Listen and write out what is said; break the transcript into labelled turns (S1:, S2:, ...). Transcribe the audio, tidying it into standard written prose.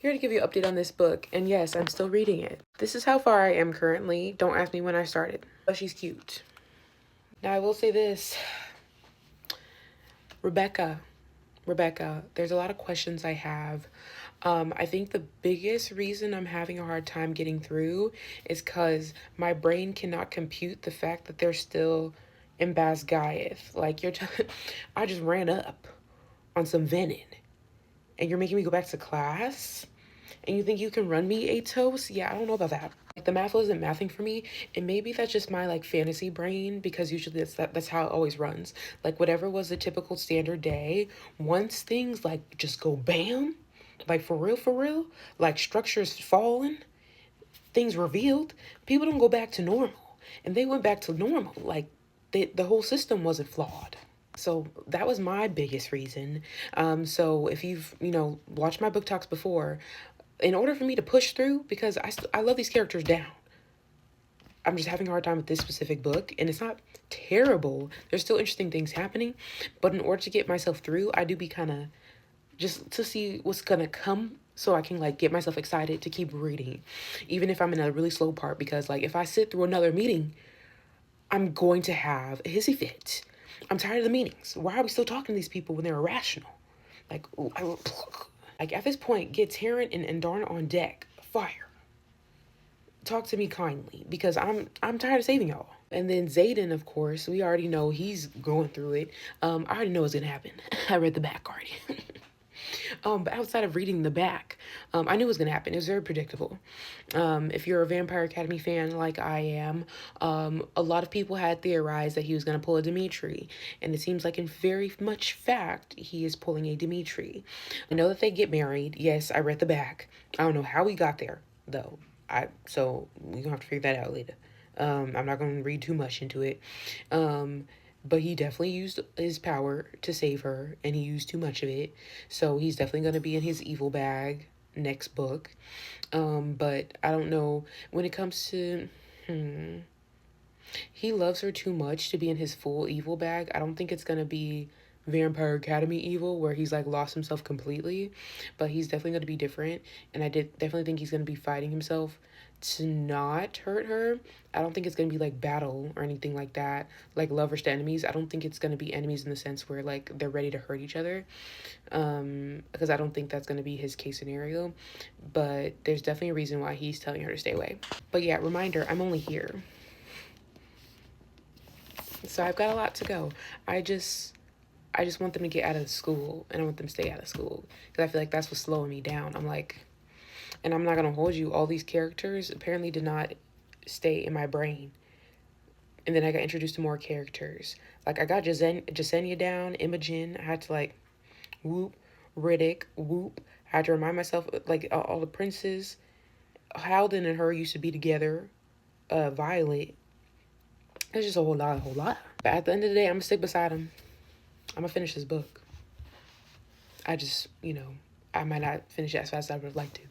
S1: Here to give you an update on this book, and yes, I'm still reading it. This is how far I am currently. Don't ask me when I started, but she's cute. Now I will say this, Rebecca, there's a lot of questions I have. I think the biggest reason I'm having a hard time getting through is because my brain cannot compute the fact that they're still in Basgiath. Like, I just ran up on some venin, and you're making me go back to class? And you think you can run me a toast? Yeah, I don't know about that. Like, the math wasn't mathing for me, and maybe that's just my like fantasy brain, because usually that's how it always runs. Like, whatever was a typical standard day, once things like just go bam, like for real, like structures falling, things revealed, people don't go back to normal, and they went back to normal. Like, the whole system wasn't flawed. So that was my biggest reason. So if you've, watched my book talks before, in order for me to push through, because I love these characters down, I'm just having a hard time with this specific book, and it's not terrible. There's still interesting things happening, but in order to get myself through, I do be kind of just to see what's gonna come, so I can like get myself excited to keep reading, even if I'm in a really slow part, because like if I sit through another meeting, I'm going to have a hissy fit. I'm tired of the meetings. Why are we still talking to these people when they're irrational? Like, like at this point, get Taryn and Darna on deck. Fire. Talk to me kindly, because I'm tired of saving y'all. And then Zayden, of course, we already know he's going through it. I already know what's gonna happen. I read the back already. But outside of reading the back, I knew it was gonna happen. It was very predictable. If you're a Vampire Academy fan like I am, a lot of people had theorized that he was gonna pull a Dimitri, and it seems like in very much fact he is pulling a Dimitri. I know that they get married. Yes, I read the back. I don't know how we got there though. So we're gonna have to figure that out later. I'm not gonna read too much into it. But he definitely used his power to save her, and he used too much of it. So he's definitely gonna be in his evil bag next book. But I don't know when it comes to he loves her too much to be in his full evil bag. I don't think it's gonna be Vampire Academy evil where he's like lost himself completely, but he's definitely gonna be different. And I did definitely think he's gonna be fighting himself to not hurt her. I don't think it's gonna be like battle or anything like that, like lovers to enemies. I don't think it's gonna be enemies in the sense where like they're ready to hurt each other, because I don't think that's gonna be his case scenario. But there's definitely a reason why he's telling her to stay away. But yeah, reminder, I'm only here, so I've got a lot to go. I just want them to get out of school, and I want them to stay out of school, because I feel like that's what's slowing me down. I'm like, and I'm not going to hold you, all these characters apparently did not stay in my brain. And then I got introduced to more characters. Like, I got Jasenia down, Imogen. I had to, like, whoop. Riddick, whoop. I had to remind myself, like, all the princes. Halden and her used to be together. Violet. It's just a whole lot. But at the end of the day, I'm going to stick beside him. I'm going to finish this book. I just, I might not finish it as fast as I would like to.